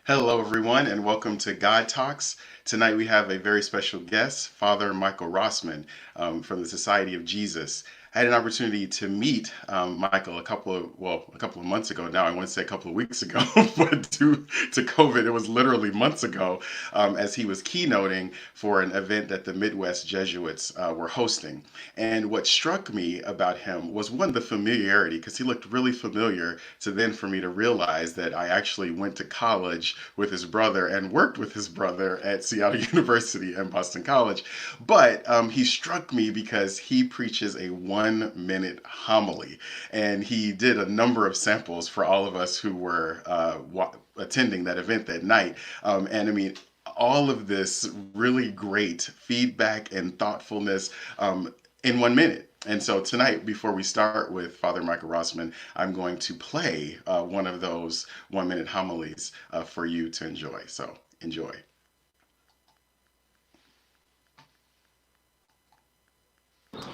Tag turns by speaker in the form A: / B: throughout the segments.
A: Hello, everyone, and welcome to God Talks. Tonight we have a very special guest, Father Michael Rossman from the Society of Jesus. I had an opportunity to meet Michael a couple of months ago now. I want to say a couple of weeks ago, but due to COVID, it was literally months ago, as he was keynoting for an event that the Midwest Jesuits were hosting. And what struck me about him was one, the familiarity, because he looked really familiar, to then for me to realize that I actually went to college with his brother and worked with his brother at Seattle University and Boston College. But he struck me because he preaches a 1 minute homily. And he did a number of samples for all of us who were attending that event that night. And I mean, all of this really great feedback and thoughtfulness in 1 minute. And so tonight, before we start with Father Michael Rossman, I'm going to play one of those 1 minute homilies for you to enjoy. So enjoy.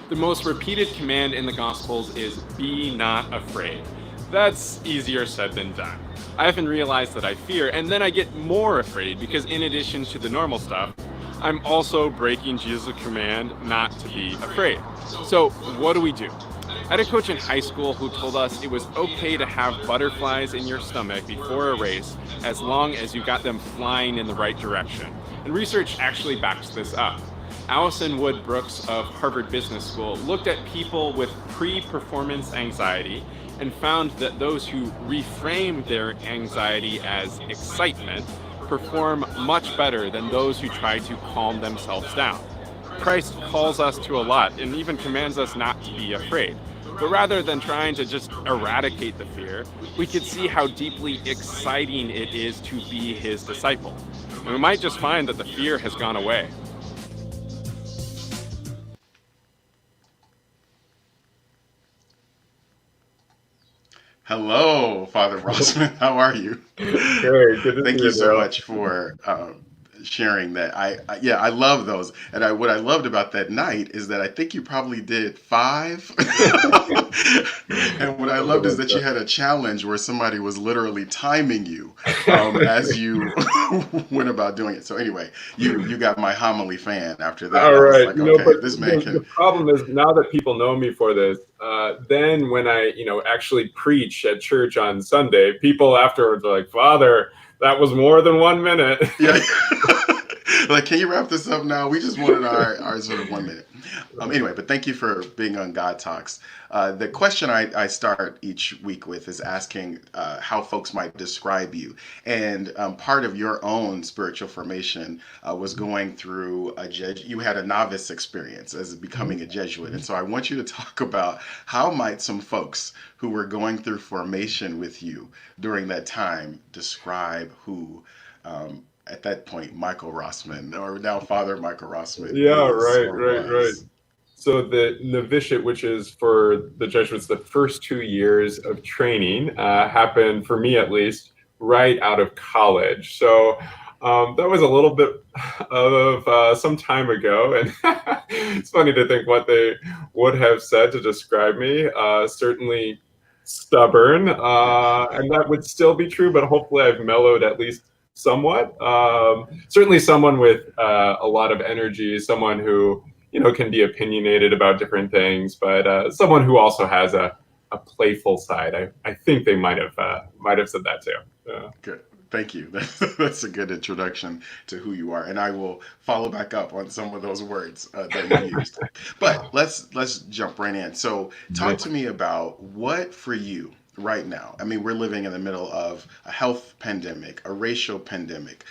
B: The most repeated command in the Gospels is be not afraid. That's easier said than done. I often realize that I fear, and then I get more afraid because in addition to the normal stuff, I'm also breaking Jesus' command not to be afraid. So what do we do? I had a coach in high school who told us it was okay to have butterflies in your stomach before a race as long as you got them flying in the right direction. And research actually backs this up. Allison Wood Brooks of Harvard Business School looked at people with pre-performance anxiety and found that those who reframe their anxiety as excitement perform much better than those who try to calm themselves down. Christ calls us to a lot and even commands us not to be afraid. But rather than trying to just eradicate the fear, we could see how deeply exciting it is to be his disciple. And we might just find that the fear has gone away.
A: Hello, Father Rossman. How are you?
C: Great, good to see
A: Thank you
C: you,
A: so
C: Daryl.
A: much for sharing that. Yeah, I love those. And what I loved about that night is that I think you probably did five. And what I
C: Something
A: loved is
C: like
A: that you
C: that.
A: had a challenge where somebody was literally timing you as you went about doing it. So anyway, you got my homily fan after that.
C: All
A: I was
C: right,
A: like, okay,
C: but
A: this man
C: the
A: can.
C: problem is now that people know me for this, then when I, actually preach at church on Sunday, people afterwards are like, Father, that was more than 1 minute.
A: Yeah. Like, can you wrap this up now? We just wanted our sort of 1 minute. Anyway, but thank you for being on God Talks. The question I start each week with is asking how folks might describe you. And part of your own spiritual formation was going through you had a novice experience as becoming a Jesuit. And so I want you to talk about how might some folks who were going through formation with you during that time describe who at that point, Michael Rossman, or now Father Michael Rossman,
C: Yeah,
A: is
C: right,
A: or
C: right, right.
A: was.
C: So the novitiate, which is for the Jesuits, the first 2 years of training, happened for me at least right out of college. So that was a little bit of some time ago, and it's funny to think what they would have said to describe me. Certainly stubborn, and that would still be true, but hopefully I've mellowed at least somewhat. Certainly someone with a lot of energy, someone who can be opinionated about different things, but someone who also has a playful side. I think they might have said that too.
A: Good. Thank you. That's a good introduction to who you are, and I will follow back up on some of those words that you used. But let's jump right in. So, talk to me about what for you right now. I mean, we're living in the middle of a health pandemic, a racial pandemic,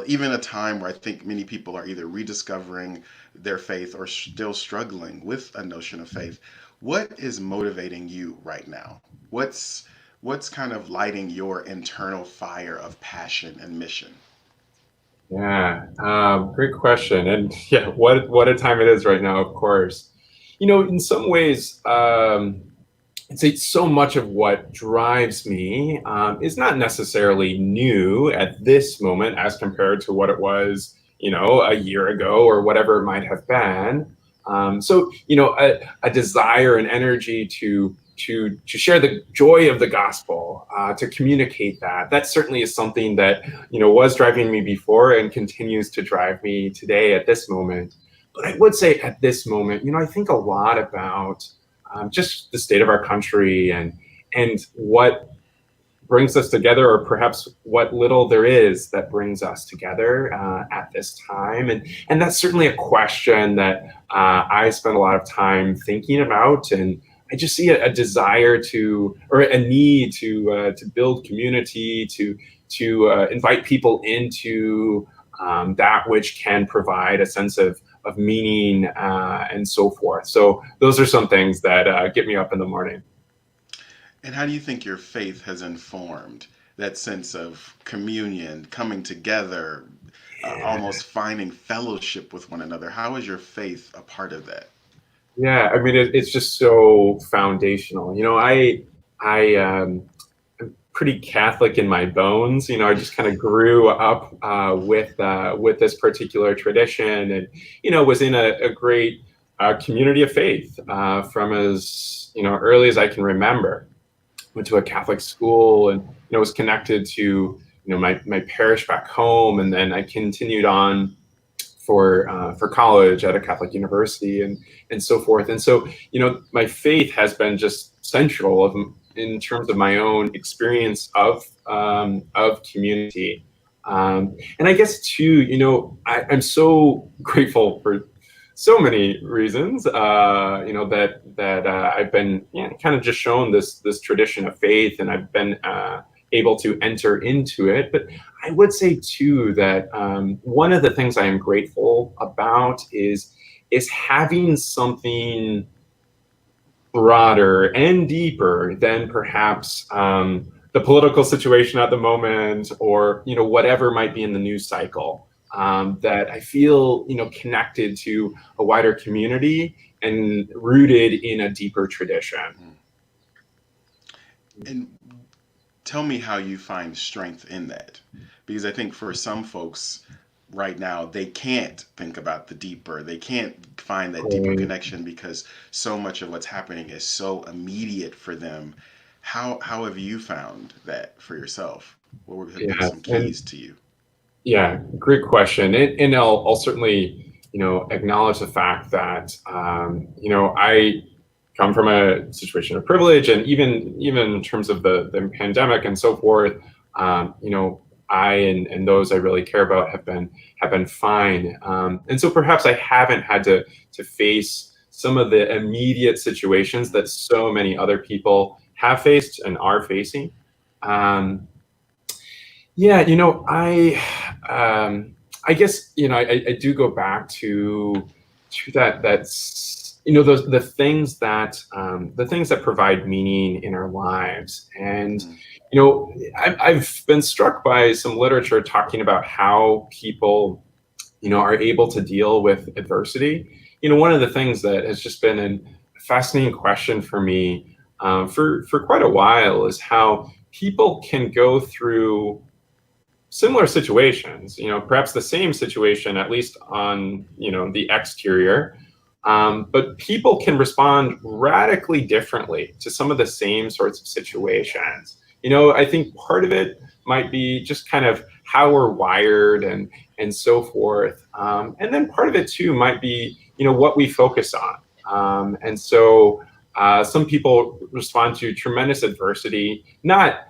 A: even a time where I think many people are either rediscovering their faith or still struggling with a notion of faith. What is motivating you right now? What's kind of lighting your internal fire of passion and mission?
C: Yeah, great question. And yeah, what a time it is right now, of course. In some ways, I'd say so much of what drives me is not necessarily new at this moment as compared to what it was, a year ago or whatever it might have been. So, a desire and energy to to share the joy of the gospel, to communicate that. That certainly is something that was driving me before and continues to drive me today at this moment. But I would say at this moment, I think a lot about just the state of our country and what brings us together, or perhaps what little there is that brings us together at this time. And that's certainly a question that I spend a lot of time thinking about. And I just see a desire or a need to build community, to invite people into that which can provide a sense of meaning and so forth. So those are some things that get me up in the morning.
A: And how do you think your faith has informed that sense of communion, coming together, almost finding fellowship with one another? How is your faith a part of that?
C: Yeah, I mean, it's just so foundational. I'm pretty Catholic in my bones. I just kind of grew up with this particular tradition, and was in a great community of faith from as early as I can remember. Went to a Catholic school, and was connected to my parish back home, and then I continued on for college at a Catholic university and so forth. And so my faith has been just central in terms of my own experience of community. And I guess too, I'm so grateful for so many reasons, that I've been kind of just shown this tradition of faith, and I've been able to enter into it. But I would say too that one of the things I am grateful about is having something broader and deeper than perhaps the political situation at the moment, or whatever might be in the news cycle. That I feel, connected to a wider community and rooted in a deeper tradition.
A: And tell me how you find strength in that. Because I think for some folks right now, they can't think about they can't find that deeper connection, because so much of what's happening is so immediate for them. How have you found that for yourself? What have been some keys to you?
C: Yeah, great question. And I'll certainly, acknowledge the fact that, I come from a situation of privilege, and even in terms of the pandemic and so forth, I and those I really care about have been fine. And so perhaps I haven't had to face some of the immediate situations that so many other people have faced and are facing. Yeah, I guess I do go back to that's those the things that provide meaning in our lives. And I've been struck by some literature talking about how people are able to deal with adversity. One of the things that has just been a fascinating question for me for quite a while is how people can go through similar situations, perhaps the same situation, at least on, the exterior. But people can respond radically differently to some of the same sorts of situations. I think part of it might be just kind of how we're wired and so forth. And then part of it too might be, what we focus on. And so some people respond to tremendous adversity, not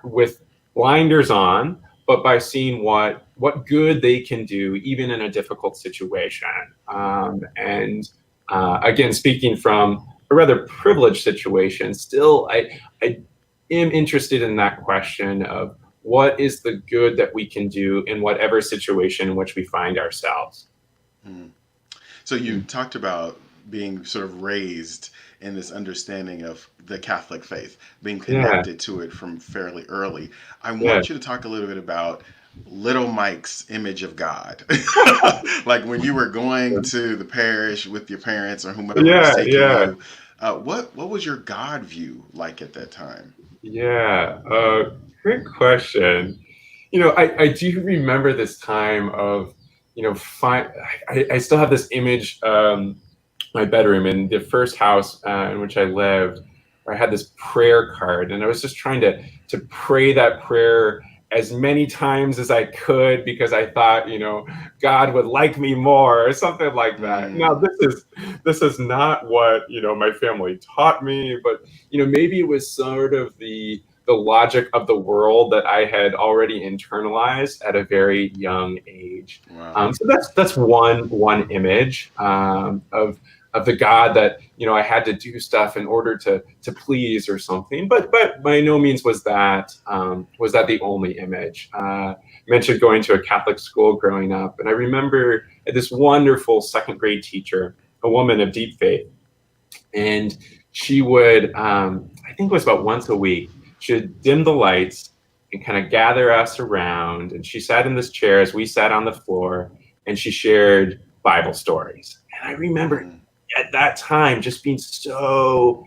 C: with blinders on, but by seeing what good they can do even in a difficult situation. And again, speaking from a rather privileged situation, still I am interested in that question of what is the good that we can do in whatever situation in which we find ourselves.
A: So you talked about being sort of raised in this understanding of the Catholic faith, being connected to it from fairly early. I want you to talk a little bit about little Mike's image of God. Like when you were going to the parish with your parents or whomever was taking you, what was your God view like at that time?
C: Yeah, great question. I do remember this time of, I still have this image, my bedroom in the first house in which I lived. where I had this prayer card, and I was just trying to pray that prayer as many times as I could, because I thought, God would like me more, or something like that. Now,
A: Mm.
C: this is not what, my family taught me, but, maybe it was sort of the logic of the world that I had already internalized at a very young age.
A: Wow.
C: So that's one image of the God that, I had to do stuff in order to please or something. But by no means was that the only image. I mentioned going to a Catholic school growing up, and I remember this wonderful second grade teacher, a woman of deep faith, and she would, I think it was about once a week, she would dim the lights and kind of gather us around, and she sat in this chair as we sat on the floor, and she shared Bible stories. And I remember
A: Mm.
C: at that time just being so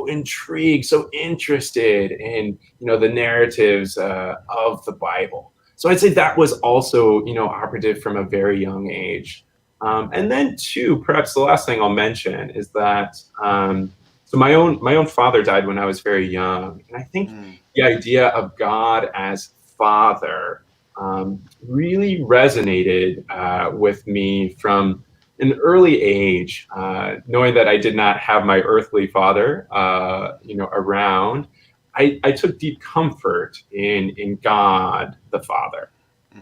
C: intrigued, so interested in the narratives of the Bible. So I'd say that was also operative from a very young age. And then too, perhaps the last thing I'll mention is that so my own father died when I was very young, and I think
A: Mm.
C: the idea of God as Father really resonated with me from an early age, knowing that I did not have my earthly father, around. I took deep comfort in God the Father.
A: Mhm.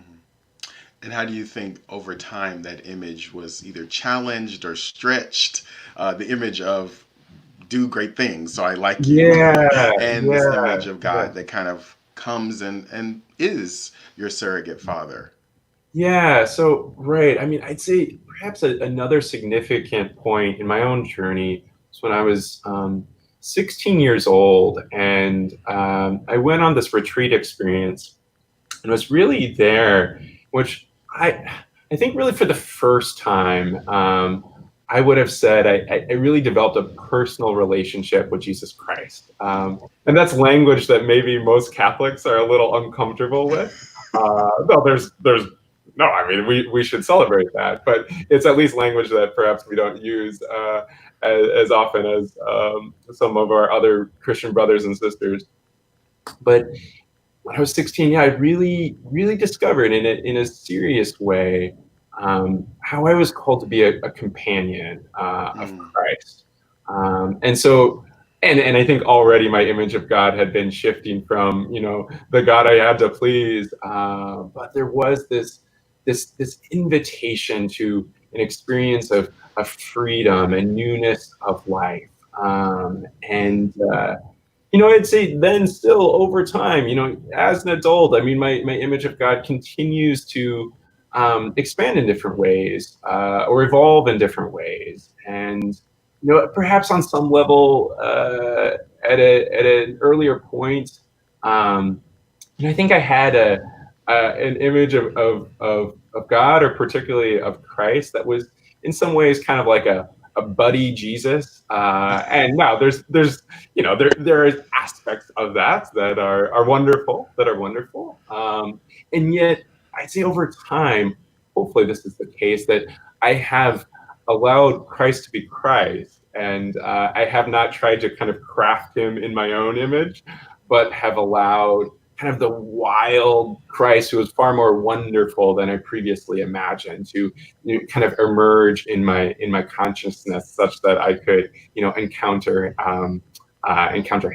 A: And how do you think over time that image was either challenged or stretched? The image of do great things, so I like you,
C: Yeah,
A: and this
C: yeah,
A: image of
C: yeah.
A: God that kind of comes and is your surrogate father.
C: Yeah, so right. I mean, I'd say perhaps another significant point in my own journey was when I was 16 years old, and I went on this retreat experience, and was really there, which I think really for the first time, I would have said I really developed a personal relationship with Jesus Christ, and that's language that maybe most Catholics are a little uncomfortable with. No, there's no, I mean, we should celebrate that, but it's at least language that perhaps we don't use as often as some of our other Christian brothers and sisters. But when I was 16, yeah, I really discovered in a serious way how I was called to be a companion of
A: Mm.
C: Christ. And so, and I think already my image of God had been shifting from the God I had to please, but there was this invitation to an experience of freedom and newness of life,
A: Mm.
C: and I'd say then still over time, as an adult, I mean, my image of God continues to expand in different ways or evolve in different ways. And, perhaps on some level, at an earlier point, um, I think I had an image of God, or particularly of Christ, that was in some ways kind of like a buddy Jesus. And now there's there are aspects of that are wonderful, and yet I'd say over time, hopefully this is the case, that I have allowed Christ to be Christ, and I have not tried to kind of craft him in my own image, but have allowed kind of the wild Christ, who was far more wonderful than I previously imagined, to kind of emerge in my consciousness, such that I could encounter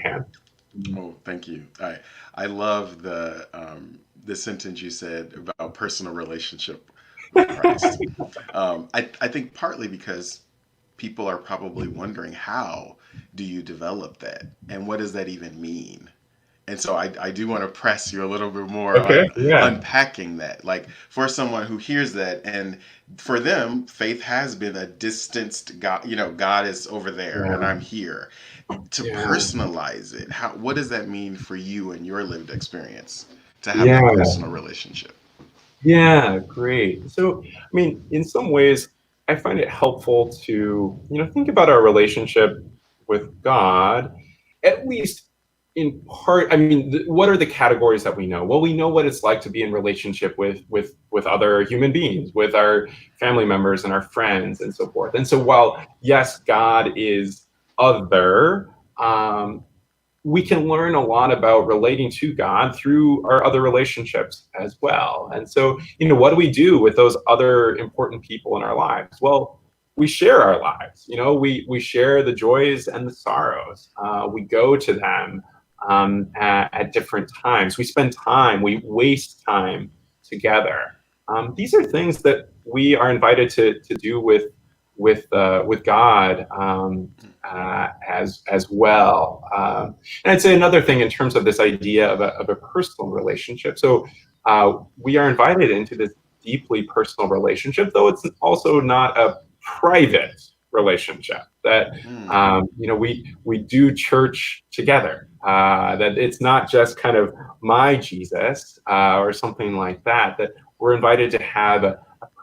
C: him.
A: Oh, thank you. I love the sentence you said about personal relationship with Christ. I think partly because people are probably wondering, how do you develop that, and what does that even mean? And so I do want to press you a little bit more
C: Okay,
A: on
C: yeah,
A: unpacking that. Like, for someone who hears that, and for them, faith has been a distanced God, God is over there and
C: yeah,
A: I'm here. To
C: yeah,
A: personalize it, what does that mean for you and your lived experience to have that
C: yeah.
A: personal relationship?
C: Yeah, great. So, I mean, in some ways, I find it helpful to, think about our relationship with God, at least in part. I mean, what are the categories that we know? Well, we know what it's like to be in relationship with other human beings, with our family members and our friends and so forth. And so, while yes, God is other, we can learn a lot about relating to God through our other relationships as well. And so, what do we do with those other important people in our lives? Well, we share our lives. We share the joys and the sorrows. We go to them at different times. We spend time. We waste time together. These are things that we are invited to do with God as well. And I'd say another thing in terms of this idea of a personal relationship. So we are invited into this deeply personal relationship, though it's also not a private relationship. That we do church together. That it's not just kind of my Jesus or something like that. That we're invited to have a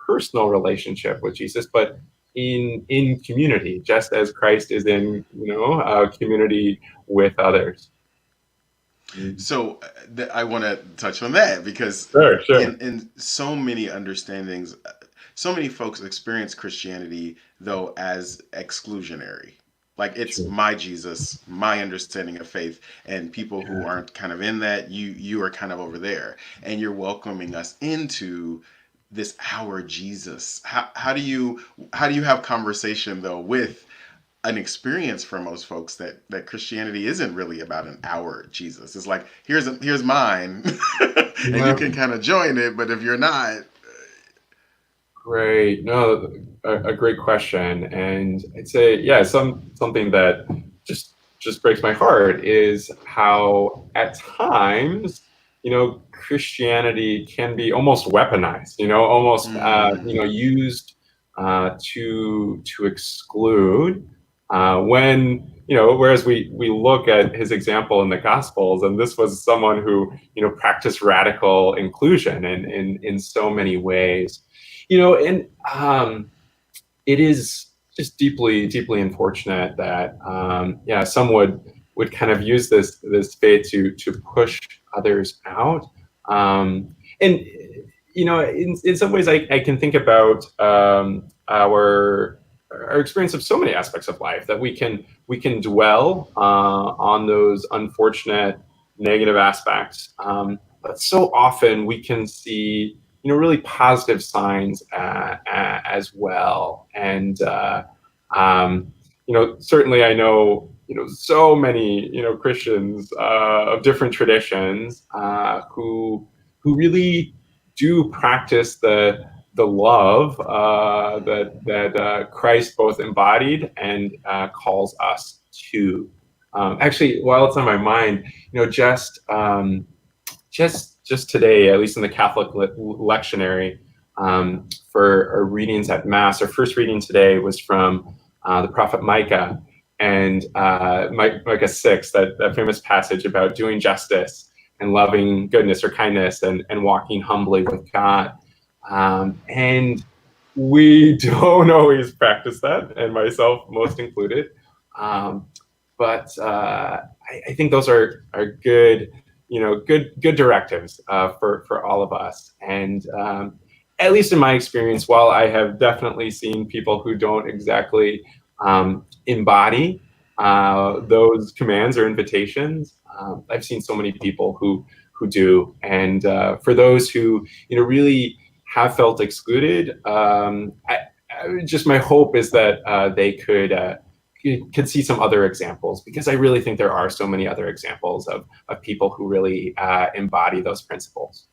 C: personal relationship with Jesus, but in community, just as Christ is in community with others.
A: So I want to touch on that because
C: Sure.
A: in so many understandings, so many folks experience Christianity though as exclusionary. Like it's
C: Sure.
A: my Jesus, my understanding of faith, and people who aren't kind of in that, you are kind of over there, and you're welcoming us into this our Jesus. How do you have conversation though with an experience for most folks that Christianity isn't really about an our Jesus. It's like here's mine, and you
C: Yeah.
A: can kind of join it, but if you're not,
C: Great. No, a great question. And I'd say, yeah, something that just breaks my heart is how at times, Christianity can be almost weaponized, almost used to exclude when whereas we look at his example in the Gospels, and this was someone who practiced radical inclusion in so many ways. And it is just deeply, deeply unfortunate that some would kind of use this faith to push others out. And in some ways, I can think about our experience of so many aspects of life that we can dwell on those unfortunate negative aspects, but so often we can see really positive signs as well. And certainly I know so many Christians of different traditions who really do practice the love that Christ both embodied and calls us to. Actually, while it's on my mind, just today, at least in the Catholic lectionary, for our readings at Mass, our first reading today was from the prophet Micah, and Micah 6, that famous passage about doing justice and loving goodness or kindness and walking humbly with God. And we don't always practice that, and myself most included. But I think those are good, good directives for all of us. And at least in my experience, while I have definitely seen people who don't exactly embody those commands or invitations, I've seen so many people who do. And for those who really have felt excluded, just my hope is that they could see some other examples, because I really think there are so many other examples of people who really embody those principles.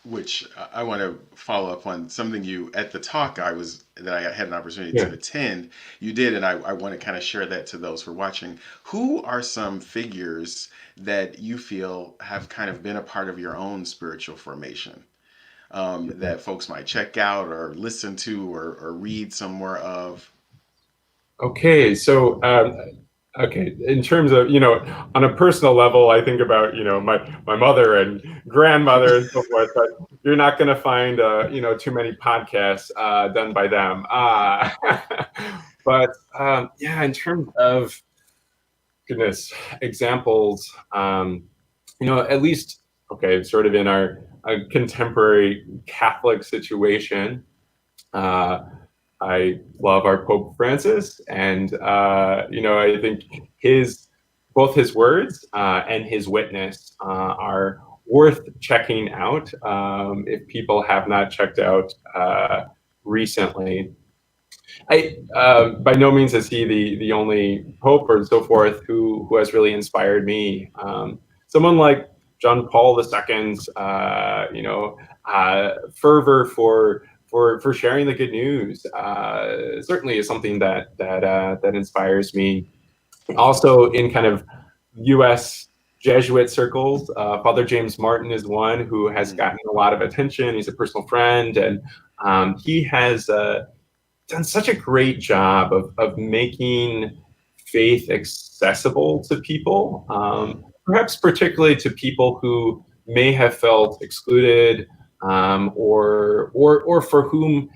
A: which I want to follow up on something you at the talk that I had an opportunity
C: Yeah.
A: to attend. You did, and I want to kind of share that to those who are watching. Who are some figures that you feel have kind of been a part of your own spiritual formation? That folks might check out or listen to or read somewhere of?
C: Okay, so in terms of on a personal level, I think about my mother and grandmother and so forth, but you're not going to find too many podcasts done by them. But in terms of goodness examples, at least sort of in our contemporary Catholic situation. I love our Pope Francis, and I think his both his words and his witness are worth checking out if people have not checked out recently. By no means is he the only pope or so forth who has really inspired me. Someone like John Paul II's, fervor for sharing the good news certainly is something that inspires me. Also, in kind of U.S. Jesuit circles, Father James Martin is one who has gotten a lot of attention. He's a personal friend, and he has done such a great job of making faith accessible to people, perhaps particularly to people who may have felt excluded, or for whom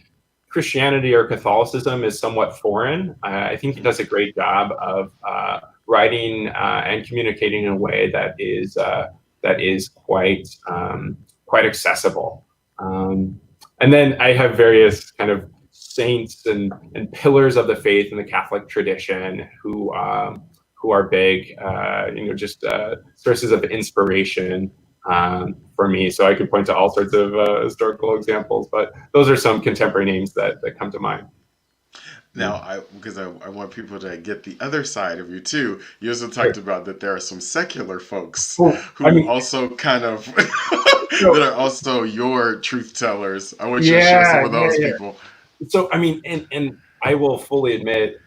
C: Christianity or Catholicism is somewhat foreign. I think he does a great job of writing and communicating in a way that is quite accessible. And then I have various kind of saints and pillars of the faith in the Catholic tradition who are big, just sources of inspiration for me. So I could point to all sorts of historical examples, but those are some contemporary names that come to mind.
A: Now, because I want people to get the other side of you too. You also talked about that there are some secular folks who also kind of that are also your truth tellers. I want you to share some of those people.
C: So, I mean, and I will fully admit,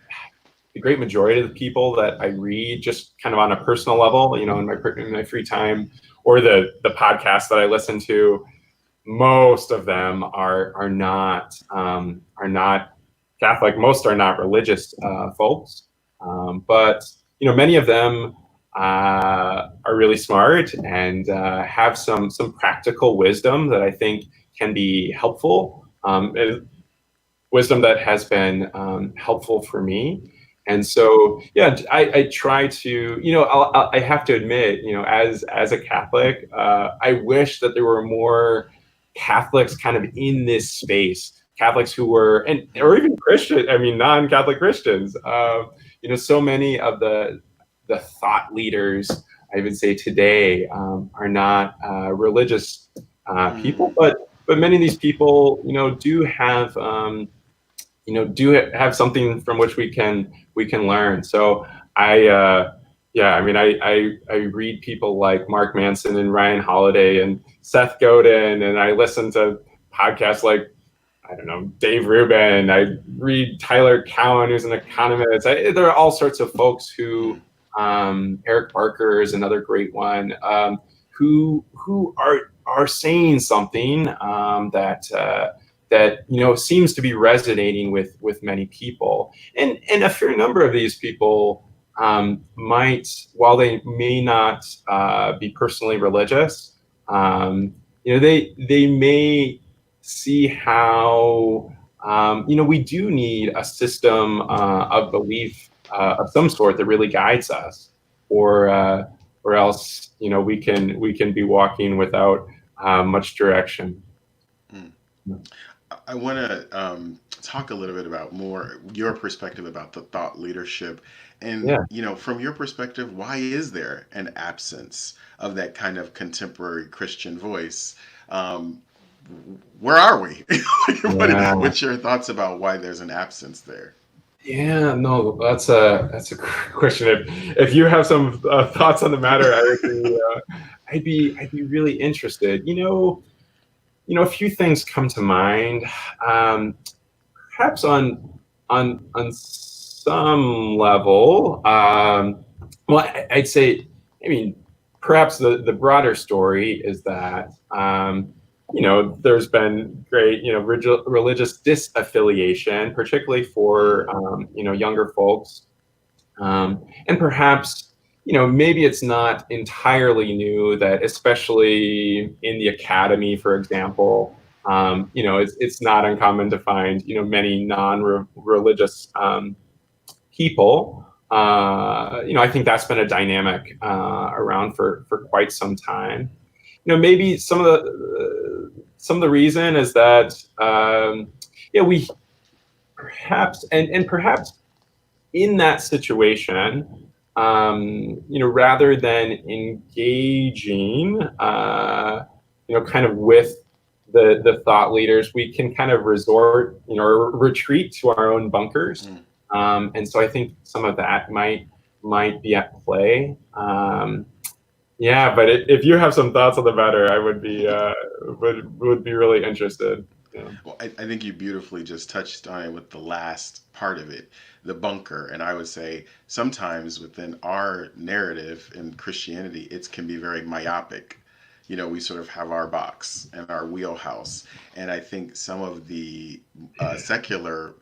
C: the great majority of the people that I read, just kind of on a personal level, in my free time, or the podcasts that I listen to, most of them are not Catholic. Most are not religious folks, but many of them are really smart and have some practical wisdom that I think can be helpful. Wisdom that has been helpful for me. And so, yeah, I try to, I have to admit, as a Catholic, I wish that there were more Catholics kind of in this space, Catholics who were, or even Christian, non-Catholic Christians. So many of the thought leaders, I would say today, are not religious people, but many of these people, do have something from which we can learn. So I read people like Mark Manson and Ryan Holiday and Seth Godin, and I listen to podcasts like, I don't know, Dave Rubin. I read Tyler Cowen, who's an economist. There are all sorts of folks who, Eric Barker is another great one, who are saying something that seems to be resonating with many people, and a fair number of these people might, while they may not be personally religious, they may see how we do need a system of belief of some sort that really guides us, or else we can be walking without much direction.
A: I want to talk a little bit about more your perspective about the thought leadership, and from your perspective, why is there an absence of that kind of contemporary Christian voice? Where are we? What's your thoughts about why there's an absence there?
C: Yeah, no, that's a great question. If you have some thoughts on the matter, I'd be really interested. A few things come to mind. Perhaps on some level, I'd say, perhaps the broader story is that there's been great religious disaffiliation, particularly for younger folks, and perhaps maybe it's not entirely new that, especially in the academy, for example, it's not uncommon to find many non-religious people. I think that's been a dynamic around for quite some time. Maybe some of the reason is that we perhaps in that situation, rather than engaging, kind of with the thought leaders, we can kind of resort, or retreat to our own bunkers. And so I think some of that might be at play. Yeah, but if you have some thoughts on the matter, I would be would be really interested. Yeah.
A: Well, I think you beautifully just touched on it with the last part of it, the bunker. And I would say sometimes within our narrative in Christianity, it can be very myopic. We sort of have our box and our wheelhouse. And I think some of the secular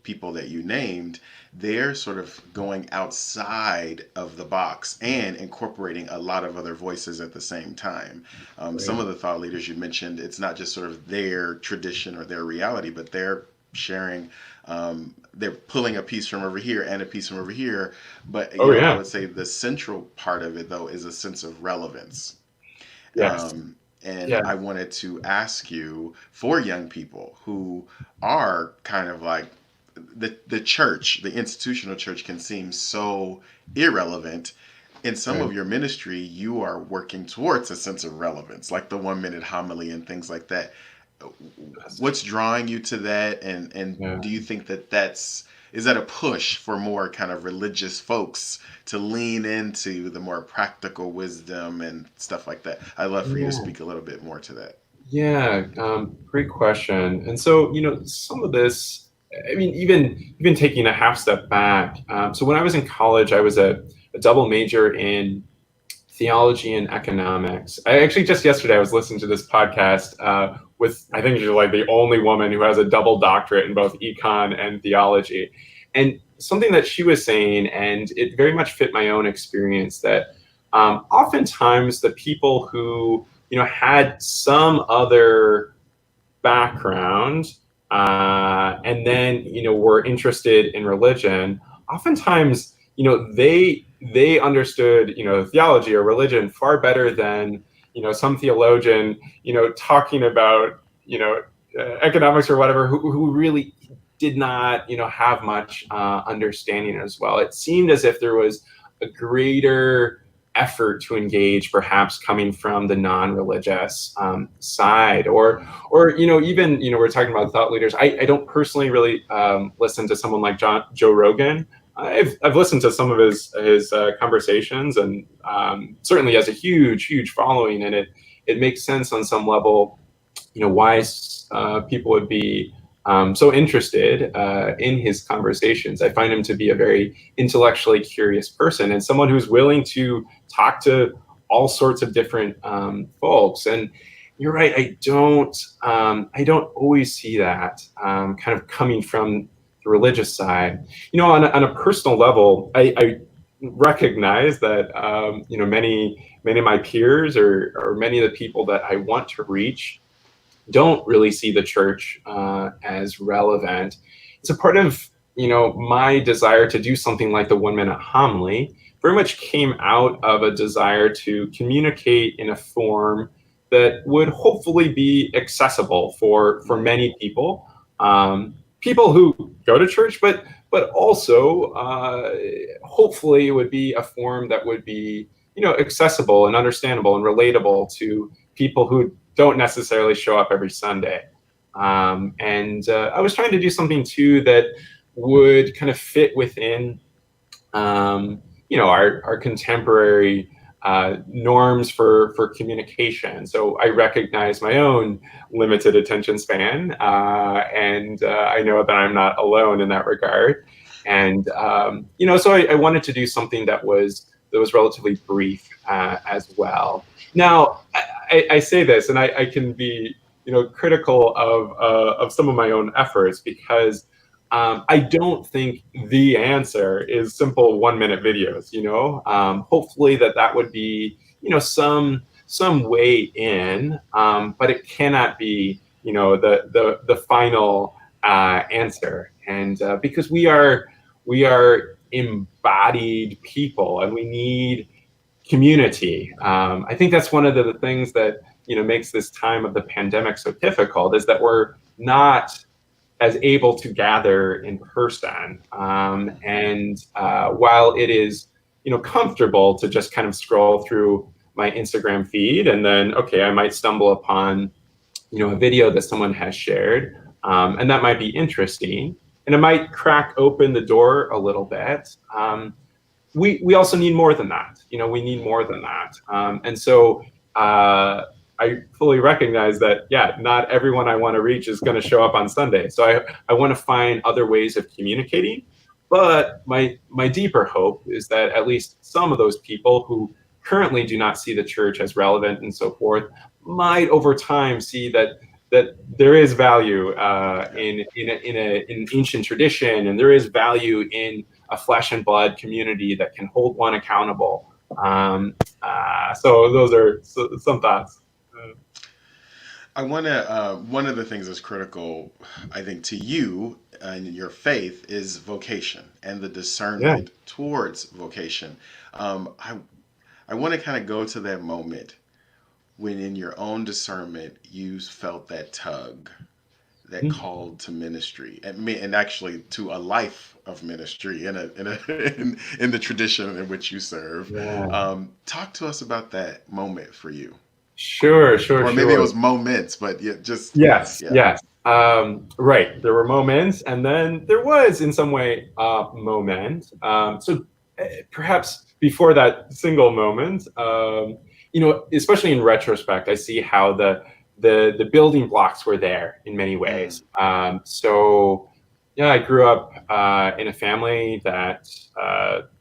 A: people that you named, they're sort of going outside of the box and incorporating a lot of other voices at the same time. Some of the thought leaders you mentioned, it's not just sort of their tradition or their reality, but they're sharing, they're pulling a piece from over here and a piece from over here. But I would say the central part of it, though, is a sense of relevance.
C: Yes.
A: And I wanted to ask you, for young people who are kind of like, the church, the institutional church can seem so irrelevant. In some of your ministry, you are working towards a sense of relevance, like the 1 minute homily and things like that. What's drawing you to that? And do you think that is that a push for more kind of religious folks to lean into the more practical wisdom and stuff like that? I'd love for you to speak a little bit more to that.
C: Yeah, great question. And so, some of this, I mean, even taking a half step back. So when I was in college, I was a double major in theology and economics. I actually just yesterday I was listening to this podcast with, I think she's like the only woman who has a double doctorate in both econ and theology. And something that she was saying, and it very much fit my own experience, that oftentimes the people who had some other background and then were interested in religion, oftentimes they understood theology or religion far better than some theologian talking about economics or whatever, who really did not have much understanding as well. It seemed as if there was a greater effort to engage, perhaps coming from the non-religious side, or even we're talking about thought leaders. I don't personally really listen to someone like Joe Rogan. I've listened to some of his conversations, and certainly has a huge following, and it makes sense on some level, why people would be so interested in his conversations. I find him to be a very intellectually curious person, and someone who's willing to talk to all sorts of different folks. And you're right, I don't always see that kind of coming from the religious side. On a personal level, I recognize that many of my peers or many of the people that I want to reach don't really see the church as relevant. It's a part of my desire to do something like the 1 minute homily very much came out of a desire to communicate in a form that would hopefully be accessible for many people, people who go to church, but also hopefully it would be a form that would be accessible and understandable and relatable to people who don't necessarily show up every Sunday. And I was trying to do something too that would kind of fit within our contemporary norms for communication. So I recognize my own limited attention span, and I know that I'm not alone in that regard. And so I wanted to do something that was relatively brief as well. Now, I say this, and I can be critical of some of my own efforts, because I don't think the answer is simple 1 minute videos. Hopefully that would be some way in, but it cannot be the final answer. And because we are embodied people, and we need community. I think that's one of the things that makes this time of the pandemic so difficult, is that we're not as able to gather in person. And while it is comfortable to just kind of scroll through my Instagram feed, and then, okay, I might stumble upon, a video that someone has shared, and that might be interesting, and it might crack open the door a little bit. We also need more than that. We need more than that. And so I fully recognize that, yeah, not everyone I want to reach is going to show up on Sunday. So I want to find other ways of communicating. But my deeper hope is that at least some of those people who currently do not see the church as relevant and so forth might over time see that there is value in an ancient tradition, and there is value in a flesh and blood community that can hold one accountable. So those are some thoughts.
A: I want to. One of the things that's critical, I think, to you and your faith is vocation and the discernment towards vocation. I want to kind of go to that moment when, in your own discernment, you felt that tug, that called to ministry, and actually to a life of ministry in the tradition in which you serve. Talk to us about that moment for you.
C: Sure.
A: Or maybe it was moments, but
C: yes. Right. There were moments, and then there was, in some way, a moment. So perhaps before that single moment, especially in retrospect, I see how the building blocks were there in many ways. So yeah, I grew up in a family that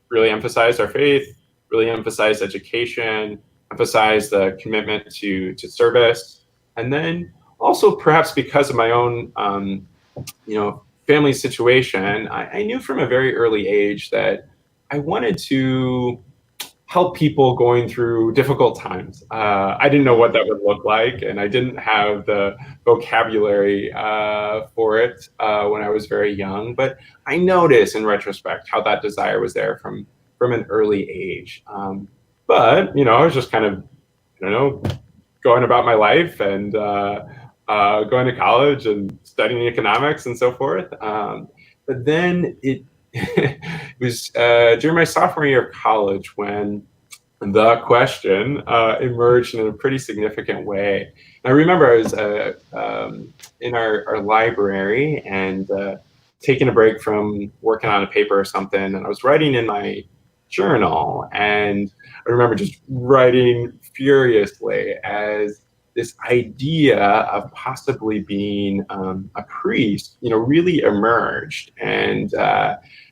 C: really emphasized our faith, really emphasized education, emphasize the commitment to service, and then also perhaps because of my own family situation, I knew from a very early age that I wanted to help people going through difficult times. I didn't know what that would look like, and I didn't have the vocabulary for it when I was very young, but I notice in retrospect how that desire was there from an early age. But I was just kind of, going about my life and going to college and studying economics and so forth. But then it was during my sophomore year of college when the question emerged in a pretty significant way. And I remember I was in our library and taking a break from working on a paper or something, and I was writing in my journal, and I remember just writing furiously as this idea of possibly being a priest, really emerged. And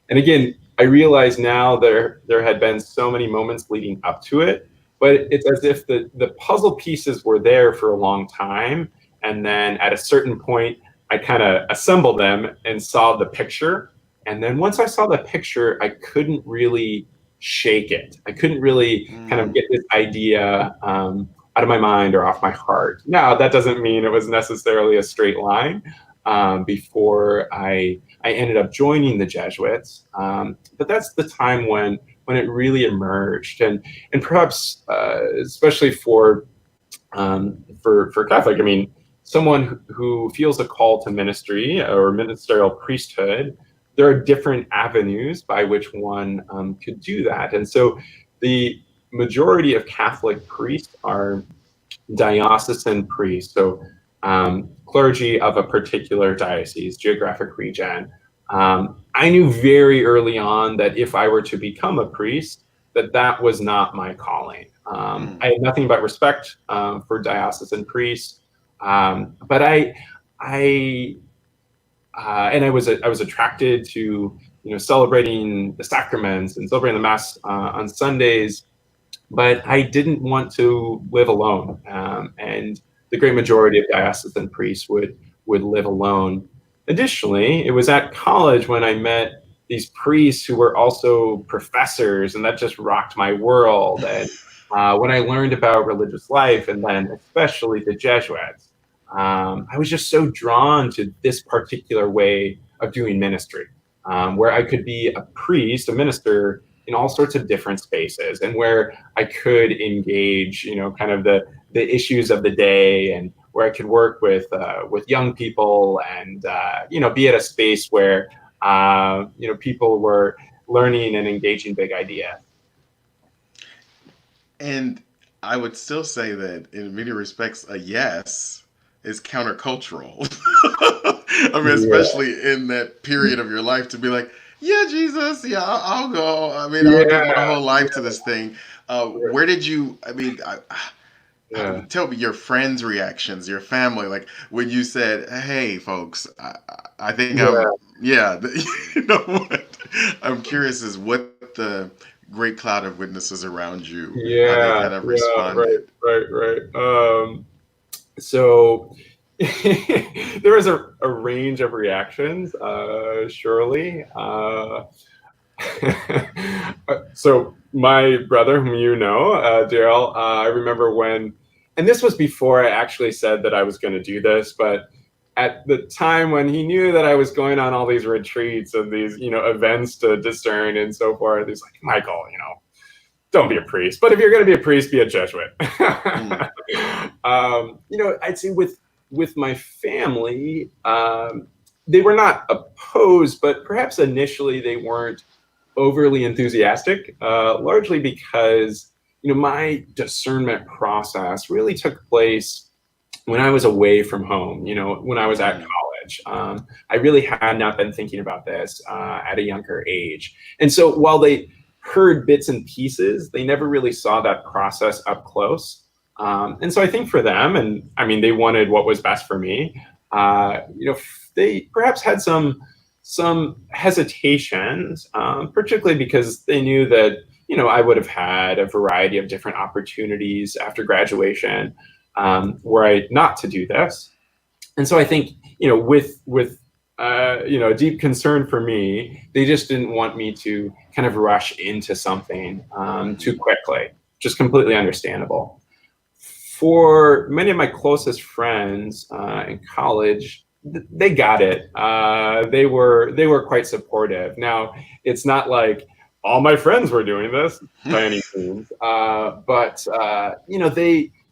C: again, I realize now there had been so many moments leading up to it, but it's as if the puzzle pieces were there for a long time, and then at a certain point, I kind of assembled them and saw the picture. And then once I saw the picture, I couldn't really shake it. I couldn't really kind of get this idea out of my mind or off my heart. Now, that doesn't mean it was necessarily a straight line before I ended up joining the Jesuits. But that's the time when it really emerged. And perhaps, especially for Catholic, I mean, someone who feels a call to ministry or ministerial priesthood, there are different avenues by which one could do that. And so the majority of Catholic priests are diocesan priests, so clergy of a particular diocese, geographic region. I knew very early on that if I were to become a priest, that was not my calling. I had nothing but respect for diocesan priests, but I was attracted to celebrating the sacraments and celebrating the Mass on Sundays, but I didn't want to live alone. And the great majority of diocesan priests would live alone. Additionally, it was at college when I met these priests who were also professors, and that just rocked my world. And when I learned about religious life, and then especially the Jesuits, I was just so drawn to this particular way of doing ministry, where I could be a priest, a minister in all sorts of different spaces, and where I could engage, kind of the issues of the day, and where I could work with young people, and be at a space where people were learning and engaging big ideas.
A: And I would still say that in many respects, a yes is countercultural. I mean,
C: Yeah.
A: especially in that period of your life to be like, yeah, Jesus, yeah, I'll go. I mean, I'll give my
C: Yeah.
A: whole life to this thing. Where did you,
C: Yeah.
A: tell me your friends' reactions, your family, like when you said, "Hey, folks, I think
C: Yeah.
A: yeah." You know what? I'm curious is what the great cloud of witnesses around you, how they
C: Yeah.
A: kind of
C: Yeah. Right.
A: responded.
C: Right. Right. So there was a range of reactions, surely. So my brother, whom you know, Daryl, I remember when, and this was before I actually said that I was going to do this, but at the time when he knew that I was going on all these retreats and these, events to discern and so forth, he's like, Michael, don't be a priest, but if you're going to be a priest, be a Jesuit.
A: Mm,
C: I'd say with my family, they were not opposed, but perhaps initially they weren't overly enthusiastic, largely because my discernment process really took place when I was away from home. When I was at
A: mm,
C: college, I really had not been thinking about this at a younger age, and so while they heard bits and pieces, they never really saw that process up close. And so I think for them, and I mean, they wanted what was best for me. They perhaps had some hesitations, particularly because they knew that I would have had a variety of different opportunities after graduation were I not to do this. And so I think with a deep concern for me, they just didn't want me to kind of rush into something too
A: mhm,
C: quickly. Just completely understandable. For many of my closest friends in college, they got it. They were quite supportive. Now, it's not like all my friends were doing this by any means, but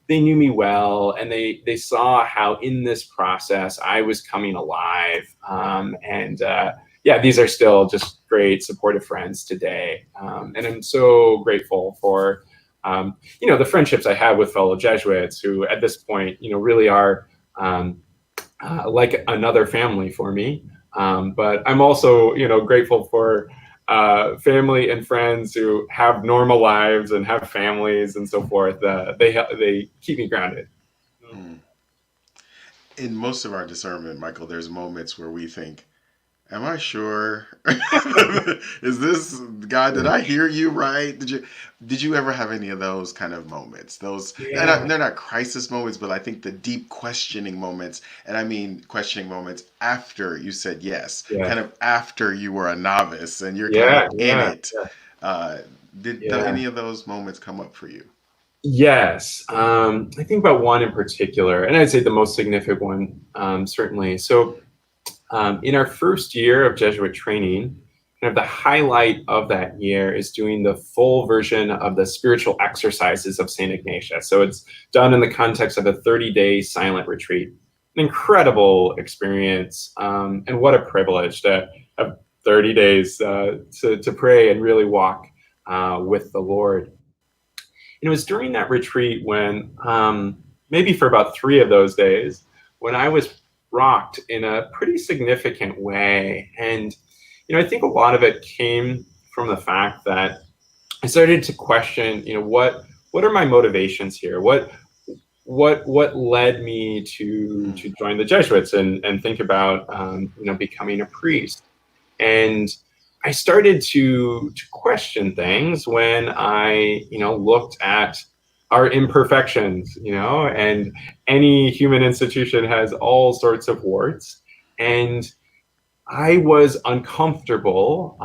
C: they knew me well, and they saw how in this process I was coming alive. And yeah, these are still just great supportive friends today, and I'm so grateful for the friendships I have with fellow Jesuits who at this point, really are like another family for me. But I'm also, grateful for family and friends who have normal lives and have families and so forth. They keep me grounded.
A: mm. In most of our discernment, Michael, there's moments where we think, am I sure? Is this God? Did I hear you right? Did you ever have any of those kind of moments? Those
C: Yeah,
A: they're not crisis moments, but I think the deep questioning moments, and I mean questioning moments after you said yes,
C: yeah,
A: kind of after you were a novice and you're kind of
C: yeah,
A: in
C: yeah,
A: it. Uh, did
C: yeah.
A: any of those moments come up for you?
C: Yes, I think about one in particular, and I'd say the most significant one, certainly. So in our first year of Jesuit training, kind of the highlight of that year is doing the full version of the spiritual exercises of St. Ignatius. So it's done in the context of a 30-day silent retreat. An incredible experience, and what a privilege to have 30 days to pray and really walk with the Lord. And it was during that retreat when, maybe for about 3 of those days, when I was rocked in a pretty significant way. And, I think a lot of it came from the fact that I started to question, what are my motivations here? What led me
A: Mm,
C: to join the Jesuits and think about, becoming a priest? And I started to question things when I, looked at our imperfections, and any human institution has all sorts of warts. And I was uncomfortable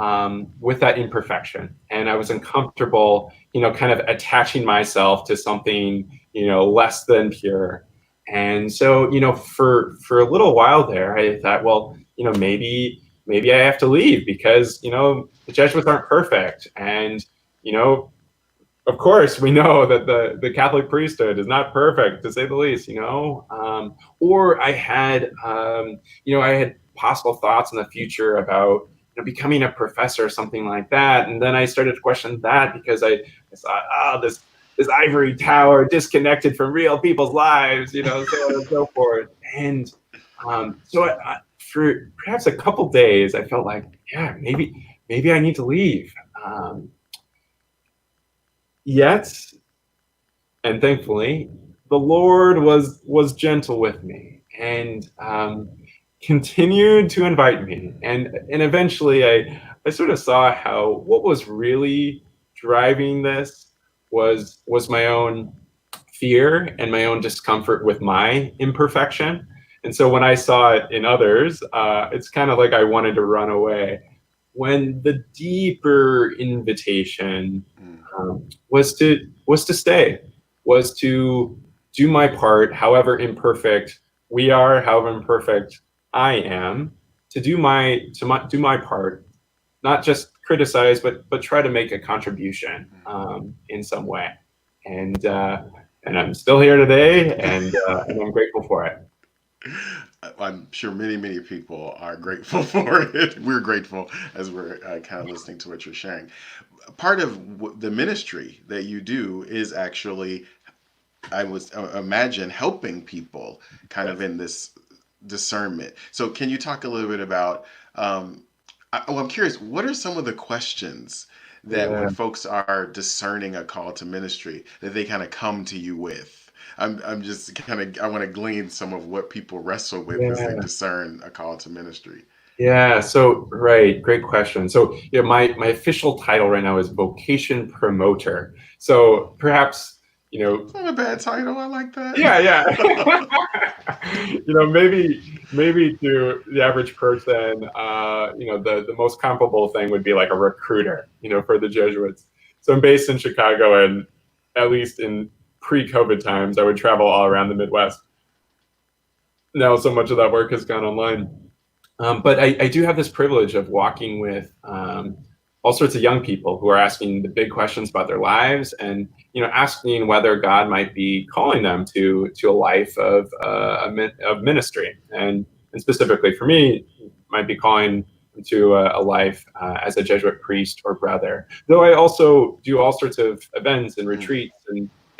C: with that imperfection. And I was uncomfortable, kind of attaching myself to something, less than pure. And so, for a little while there, I thought, well, maybe I have to leave because, the Jesuits aren't perfect. And, you know, of course, we know that the Catholic priesthood is not perfect, to say the least. Or I had possible thoughts in the future about becoming a professor or something like that, and then I started to question that because I thought, this this ivory tower disconnected from real people's lives, so on and so forth. And so for perhaps a couple days, I felt like, yeah, maybe I need to leave. Yet, and thankfully, the Lord was gentle with me and continued to invite me. And eventually, I sort of saw how what was really driving this was my own fear and my own discomfort with my imperfection. And so when I saw it in others, it's kind of like I wanted to run away. When the deeper invitation was to stay, was to do my part, however imperfect we are, however imperfect I am, to do my part, not just criticize, but try to make a contribution in some way. And I'm still here today, and I'm grateful for it.
A: I'm sure many people are grateful for it. We're grateful as we're kind of listening to what you're sharing. Part of the ministry that you do is actually, I would imagine, helping people kind of in this discernment. So can you talk a little bit about, I'm curious, what are some of the questions that when folks are discerning a call to ministry that they kind of come to you with? I'm just kind of, I want to glean some of what people wrestle with as they discern a call to ministry.
C: Yeah, so right, great question. So my official title right now is vocation promoter. So perhaps,
A: It's not a bad title. I like that.
C: Yeah. Maybe to the average person, the most comparable thing would be like a recruiter, for the Jesuits. So I'm based in Chicago, and at least in pre-COVID times, I would travel all around the Midwest. Now, so much of that work has gone online. But I do have this privilege of walking with all sorts of young people who are asking the big questions about their lives, and asking whether God might be calling them to a life of ministry, and specifically for me, might be calling to a life as a Jesuit priest or brother. Though I also do all sorts of events and retreats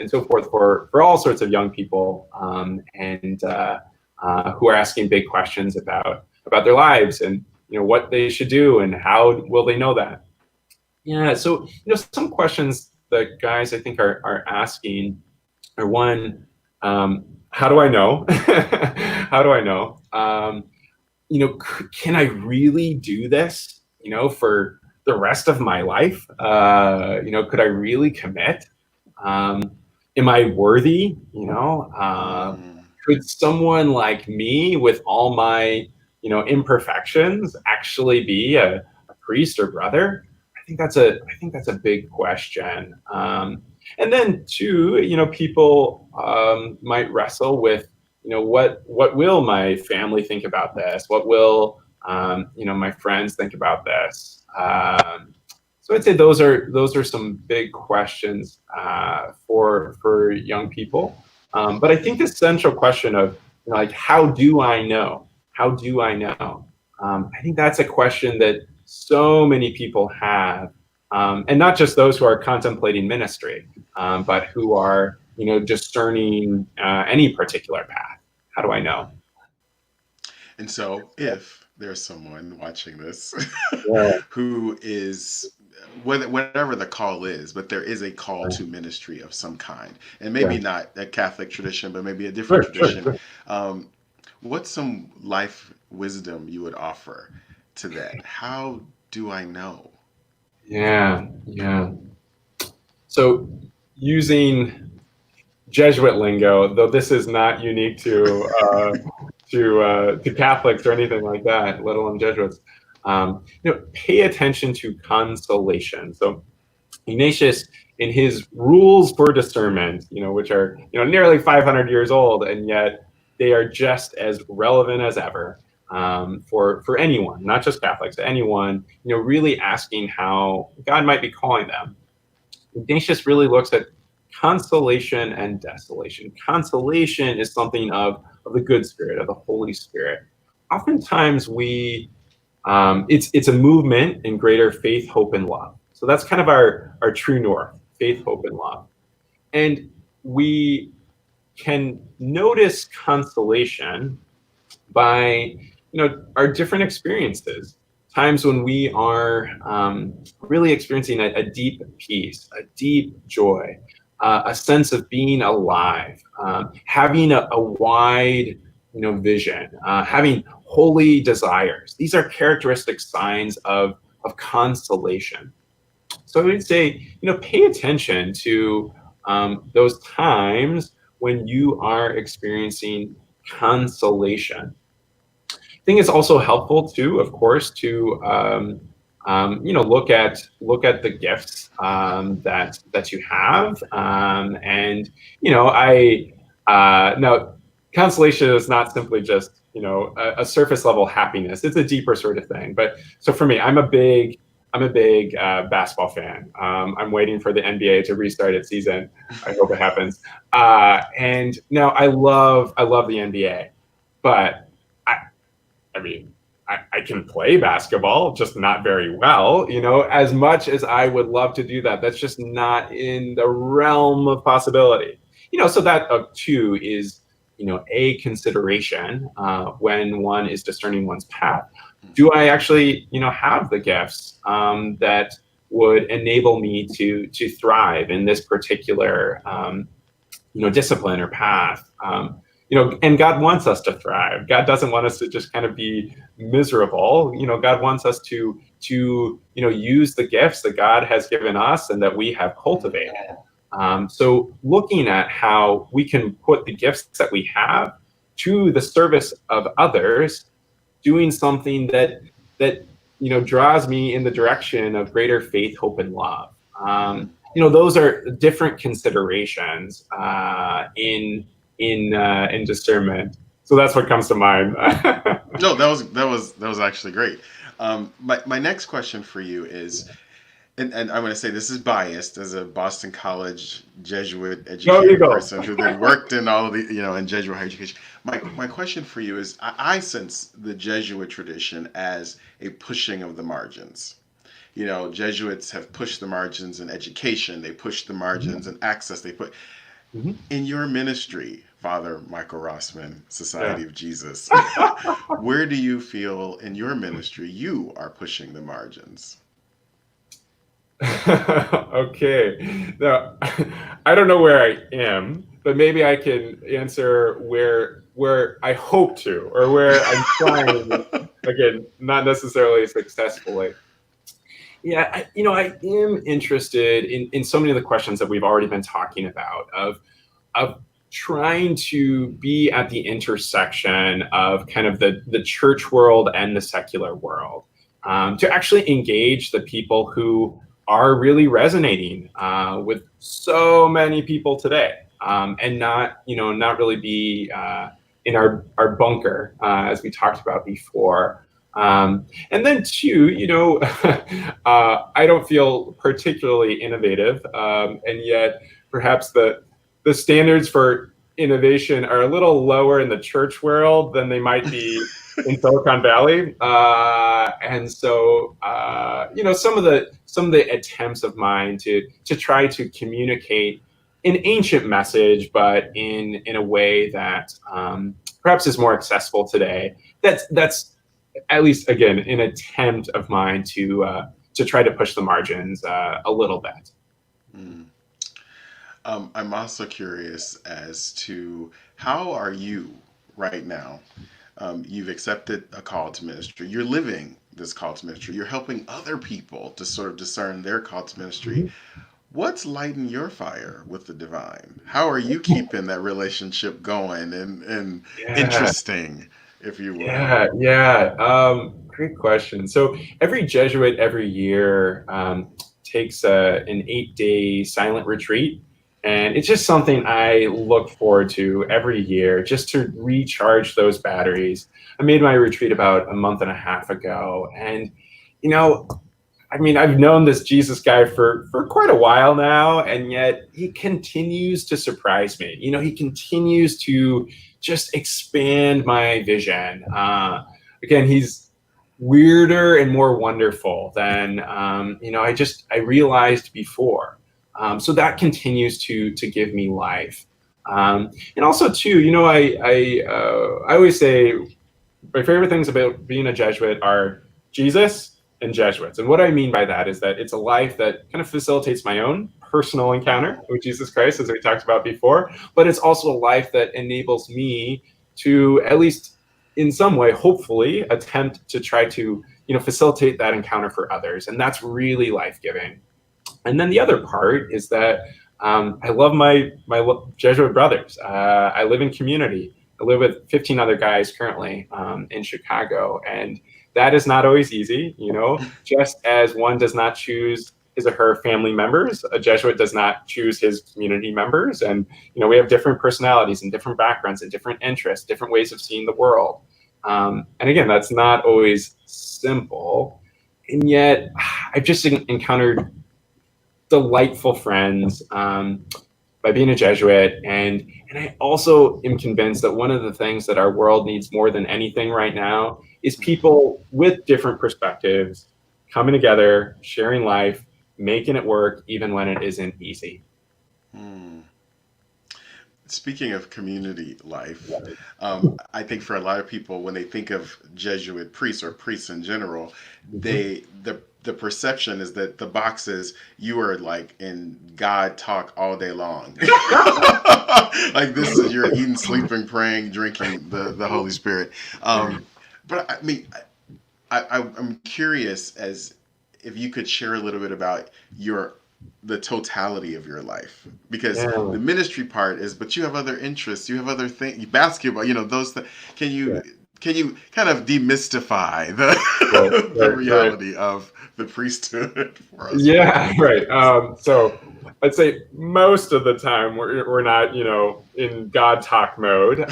C: and so forth for all sorts of young people, and who are asking big questions about their lives, and what they should do and how will they know that. Yeah, so some questions that guys I think are asking are, one, how do I know? How do I know? Can I really do this? For the rest of my life? Could I really commit? Am I worthy? Could someone like me, with all my imperfections, actually be a priest or brother? I think that's a big question. And then two, people might wrestle with, what will my family think about this? What will my friends think about this? So I'd say those are some big questions for young people. But I think the central question of like, how do I know? How do I know? I think that's a question that so many people have, and not just those who are contemplating ministry, but who are discerning any particular path. How do I know?
A: And so, if there's someone watching this
C: Yeah.
A: who is, whatever the call is, but there is a call to ministry of some kind, and maybe not a Catholic tradition, but maybe a different tradition, what's some life wisdom you would offer to that? How do I know?
C: Yeah. So using Jesuit lingo, though this is not unique to Catholics or anything like that, let alone Jesuits, pay attention to consolation. So Ignatius, in his rules for discernment, which are nearly 500 years old, and yet they are just as relevant as ever, for anyone, not just Catholics, anyone, really asking how God might be calling them. Ignatius really looks at consolation and desolation. Consolation is something of the good spirit, of the Holy Spirit. Oftentimes it's a movement in greater faith, hope, and love. So that's kind of our true north: faith, hope, and love. And we can notice consolation by, our different experiences, times when we are really experiencing a deep peace, a deep joy, a sense of being alive, having a wide, vision, having holy desires. These are characteristic signs of consolation. So I would say, pay attention to those times when you are experiencing consolation. I think it's also helpful too, of course, to look at the gifts that you have, and I now consolation is not simply just a surface level happiness. It's a deeper sort of thing. But so for me, I'm a big basketball fan. I'm waiting for the NBA to restart its season. I hope it happens. And now I love the NBA, but I mean, I can play basketball, just not very well. As much as I would love to do that, that's just not in the realm of possibility. So that too is, a consideration when one is discerning one's path. Do I actually, have the gifts that would enable me to thrive in this particular, discipline or path? And God wants us to thrive. God doesn't want us to just kind of be miserable. God wants us to use the gifts that God has given us and that we have cultivated. So looking at how we can put the gifts that we have to the service of others, doing something that draws me in the direction of greater faith, hope, and love. Those are different considerations in discernment. So that's what comes to mind.
A: No, that was actually great. My next question for you is, and I'm going to say this is biased as a Boston College Jesuit
C: There you
A: educated
C: go.
A: person who then worked in all of the, in Jesuit higher education. My question for you is, I sense the Jesuit tradition as a pushing of the margins. Jesuits have pushed the margins in education. They pushed the margins in access. In your ministry, Father Michael Rossman, Society
C: Yeah.
A: of Jesus, where do you feel in your ministry you are pushing the margins?
C: Okay. Now, I don't know where I am, but maybe I can answer where I hope to, or where I'm trying. Again, not necessarily successfully. Yeah, I am interested in so many of the questions that we've already been talking about of trying to be at the intersection of kind of the church world and the secular world, to actually engage the people who are really resonating with so many people today, and not really be in our bunker, as we talked about before. And then two, I don't feel particularly innovative, and yet perhaps the standards for innovation are a little lower in the church world than they might be in Silicon Valley. And so, some of the attempts of mine to try to communicate an ancient message, but in a way that perhaps is more accessible today. That's at least, again, an attempt of mine to try to push the margins a little bit.
A: Mm. I'm also curious as to how are you right now? You've accepted a call to ministry. You're living this call to ministry. You're helping other people to sort of discern their call to ministry. What's lighting your fire with the divine? How are you keeping that relationship going and
C: Yeah.
A: interesting, if you will?
C: Yeah. Great question. So every Jesuit every year takes an 8-day silent retreat. And it's just something I look forward to every year, just to recharge those batteries. I made my retreat about a month and a half ago. And, I've known this Jesus guy for quite a while now, and yet he continues to surprise me. He continues to just expand my vision. Again, he's weirder and more wonderful than I realized before. So that continues to give me life. And also too, I always say my favorite things about being a Jesuit are Jesus and Jesuits. And what I mean by that is that it's a life that kind of facilitates my own personal encounter with Jesus Christ, as we talked about before, but it's also a life that enables me to, at least in some way, hopefully, attempt to try to, facilitate that encounter for others. And that's really life-giving. And then the other part is that I love my Jesuit brothers. I live in community. I live with 15 other guys currently in Chicago, and that is not always easy. Just as one does not choose his or her family members, a Jesuit does not choose his community members, and we have different personalities and different backgrounds and different interests, different ways of seeing the world. And again, that's not always simple, and yet I've just encountered delightful friends by being a Jesuit, and I also am convinced that one of the things that our world needs more than anything right now is people with different perspectives coming together, sharing life, making it work even when it isn't easy.
A: Speaking of community life, I think for a lot of people, when they think of Jesuit priests or priests in general, the perception is that the box is you are like in God talk all day long. Like this is you're eating, sleeping, praying, drinking the Holy Spirit. But I mean, I'm curious as if you could share a little bit about the totality of your life, because the ministry part is, but you have other interests, you have other things, basketball, those things. Can you kind of demystify the reality of the priesthood for us?
C: Yeah, right. So I'd say most of the time we're not, in God talk mode.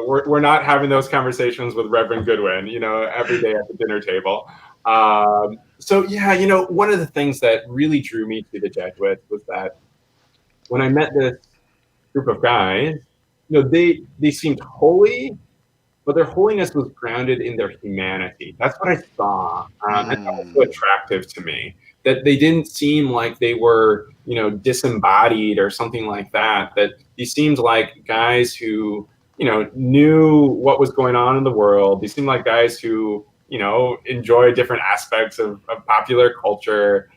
C: We're not having those conversations with Reverend Goodwin, every day at the dinner table. So yeah, one of the things that really drew me to the Jesuits was that when I met this group of guys, they seemed holy, but their holiness was grounded in their humanity. That's what I saw, and that was so attractive to me. That they didn't seem like they were, disembodied or something like that. That these seemed like guys who, knew what was going on in the world. They seemed like guys who, enjoy different aspects of popular culture.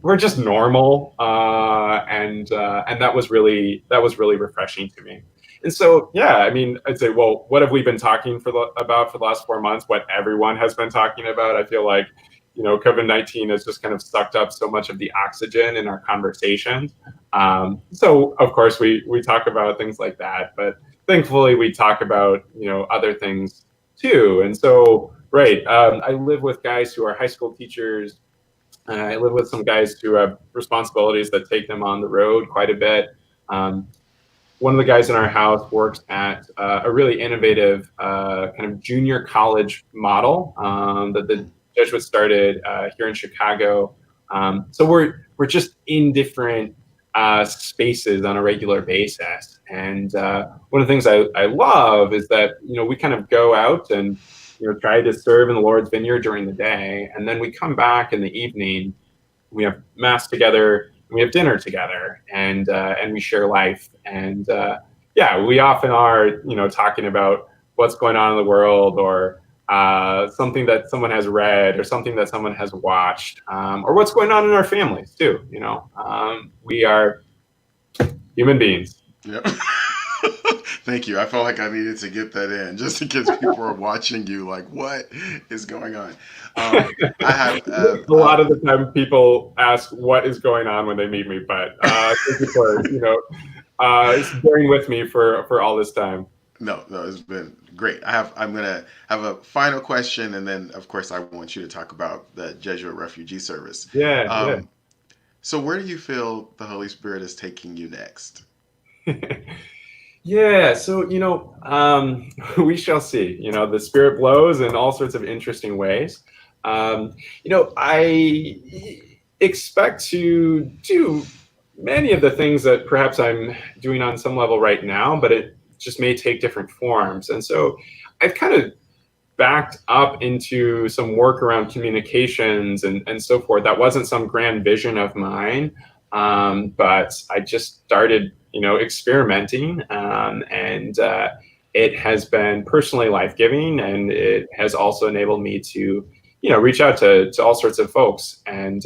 C: We're just normal, and that was really refreshing to me. And so, yeah, I mean, I'd say, well, what have we been talking about for the last 4 months? What everyone has been talking about. I feel like, COVID-19 has just kind of sucked up so much of the oxygen in our conversations. So, of course, we talk about things like that, but thankfully we talk about, other things too. And so, right, I live with guys who are high school teachers. I live with some guys who have responsibilities that take them on the road quite a bit. One of the guys in our house works at a really innovative kind of junior college model that the Jesuits started here in Chicago. So we're just in different spaces on a regular basis. And one of the things I love is that, we kind of go out and, try to serve in the Lord's vineyard during the day. And then we come back in the evening, we have mass together, we have dinner together, and we share life. And yeah, we often are, talking about what's going on in the world, or something that someone has read, or something that someone has watched, or what's going on in our families too. We are human beings.
A: Yep. Thank you. I felt like I needed to get that in, just in case people are watching you like, what is going on? I have
C: a lot of the time people ask what is going on when they meet me, but thank you for bearing with me for all this time.
A: No, it's been great. I'm gonna have a final question, and then of course I want you to talk about the Jesuit Refugee Service.
C: Yeah.
A: So where do you feel the Holy Spirit is taking you next?
C: Yeah, so we shall see. The Spirit blows in all sorts of interesting ways. I expect to do many of the things that perhaps I'm doing on some level right now, but it just may take different forms. And so I've kind of backed up into some work around communications and so forth. That wasn't some grand vision of mine. but I just started, experimenting, and it has been personally life-giving, and it has also enabled me to, reach out to all sorts of folks. And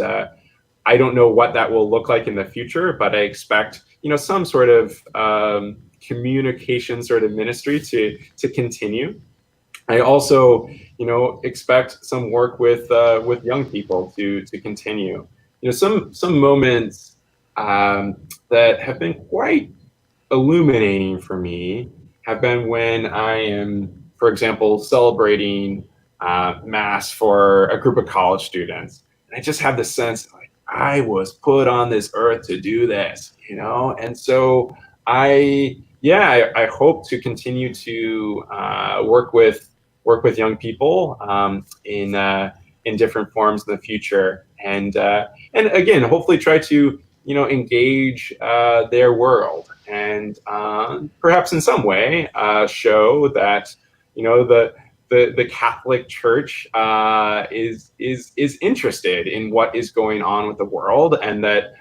C: I don't know what that will look like in the future, but I expect, some sort of communication sort of ministry to continue. I also, expect some work with young people to continue. Some moments that have been quite illuminating for me have been when I am, for example, celebrating mass for a group of college students, and I just have the sense like I was put on this earth to do this, and so I hope to continue to work with young people in different forms in the future, and again, hopefully try to engage their world, and perhaps in some way show that the Catholic Church is interested in what is going on with the world, and that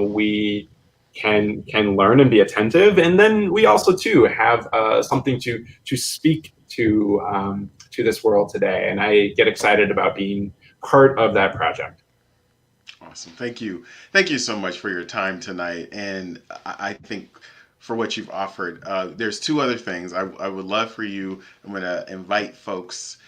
C: we can learn and be attentive, and then we also too have something to speak to this world today, and I get excited about being part of that project.
A: Awesome. Thank you. Thank you so much for your time tonight. And I think for what you've offered, there's two other things I would love for you. I'm going to invite folks.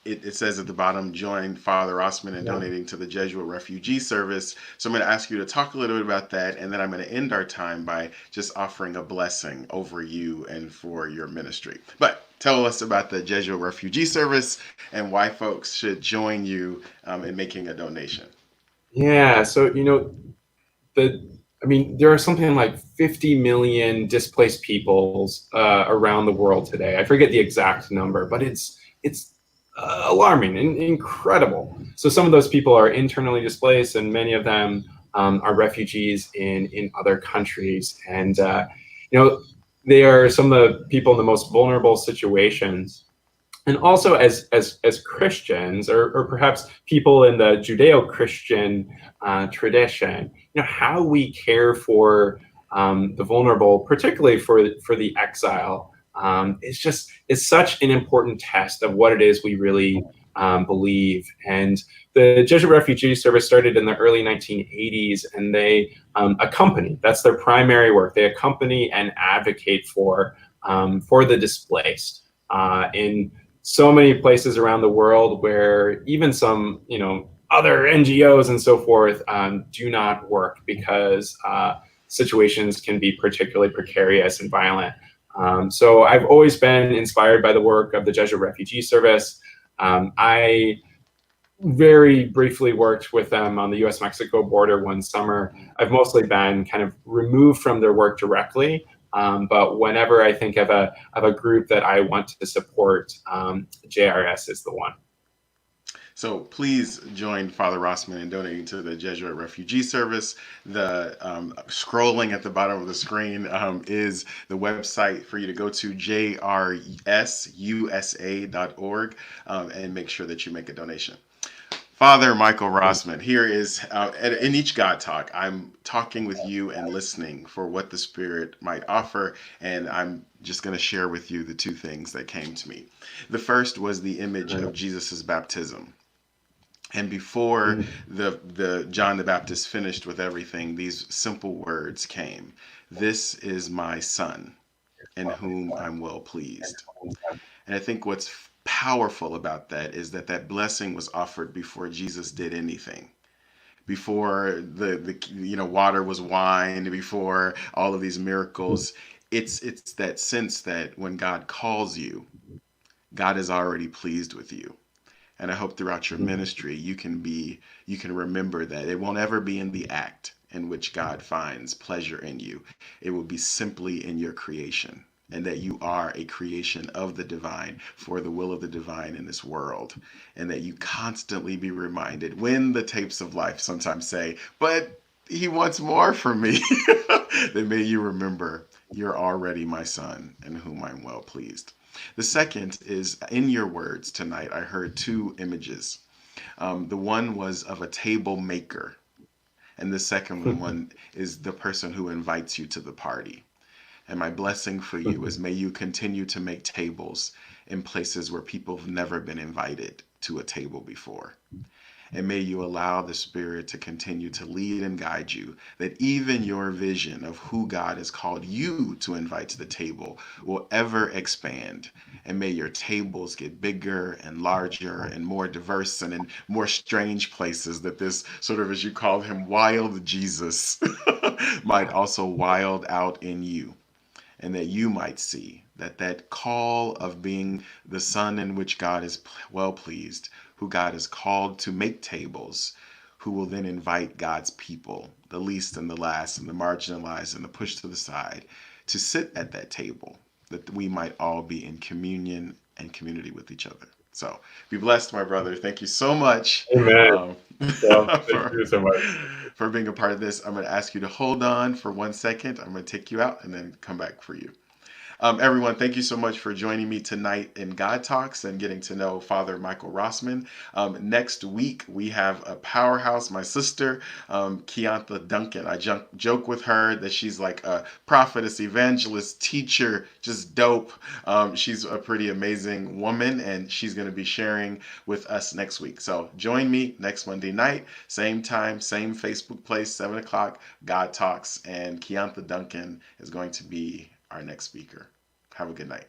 A: It says at the bottom, join Father Rossman in donating to the Jesuit Refugee Service. So I'm going to ask you to talk a little bit about that. And then I'm going to end our time by just offering a blessing over you and for your ministry. But tell us about the Jesuit Refugee Service and why folks should join you in making a donation.
C: Yeah, so there are something like 50 million displaced peoples around the world today. I forget the exact number, but it's alarming and incredible. So some of those people are internally displaced, and many of them are refugees in other countries, and they are some of the people in the most vulnerable situations. And also as Christians, or perhaps people in the Judeo-Christian tradition, how we care for the vulnerable, particularly for the exile, is such an important test of what it is we really believe. And the Jesuit Refugee Service started in the early 1980s, and they accompany. That's their primary work. They accompany and advocate for the displaced in so many places around the world where even some, other NGOs and so forth do not work because situations can be particularly precarious and violent. So I've always been inspired by the work of the Jesuit Refugee Service. I very briefly worked with them on the US-Mexico border one summer. I've mostly been kind of removed from their work directly. But whenever I think of a group that I want to support, JRS is the one.
A: So please join Father Rossman in donating to the Jesuit Refugee Service. The scrolling at the bottom of the screen is the website for you to go to, jrsusa.org, and make sure that you make a donation. Father Michael Rossman, here is, in each God Talk, I'm talking with you and listening for what the Spirit might offer, and I'm just going to share with you the two things that came to me. The first was the image of Jesus's baptism. And before the John the Baptist finished with everything, these simple words came: "This is my son, in whom I'm well pleased." And I think what's powerful about that is that blessing was offered before Jesus did anything, before the water was wine, before all of these miracles. It's that sense that when God calls you, God is already pleased with you. And I hope throughout your ministry you can remember that it won't ever be in the act in which God finds pleasure in you. It will be simply in your creation, and that you are a creation of the divine for the will of the divine in this world, and that you constantly be reminded when the tapes of life sometimes say, "But he wants more from me," then may you remember, "You're already my son, in whom I'm well pleased." The second is, in your words tonight, I heard two images. The one was of a table maker. And the second one is the person who invites you to the party. And my blessing for you is may you continue to make tables in places where people have never been invited to a table before. And may you allow the Spirit to continue to lead and guide you, that even your vision of who God has called you to invite to the table will ever expand. And may your tables get bigger and larger and more diverse and in more strange places, that this sort of, as you called him, wild Jesus might also wild out in you, and that you might see that that call of being the son in which God is well pleased, who God has called to make tables, who will then invite God's people, the least and the last and the marginalized and the pushed to the side, to sit at that table, that we might all be in communion and community with each other. So be blessed, my brother. Thank you so much
C: Amen.
A: um,
C: Well, thank
A: for
C: you so much.
A: for being a part of this. I'm going to ask you to hold on for 1 second. I'm going to take you out and then come back for you. Everyone, thank you so much for joining me tonight in God Talks and getting to know Father Michael Rossman. Next week, we have a powerhouse, my sister, Keantha Duncan. I joke with her that she's like a prophetess, evangelist, teacher, just dope. She's a pretty amazing woman, and she's going to be sharing with us next week. So join me next Monday night, same time, same Facebook place, 7 o'clock, God Talks, and Keantha Duncan is going to be our next speaker. Have a good night.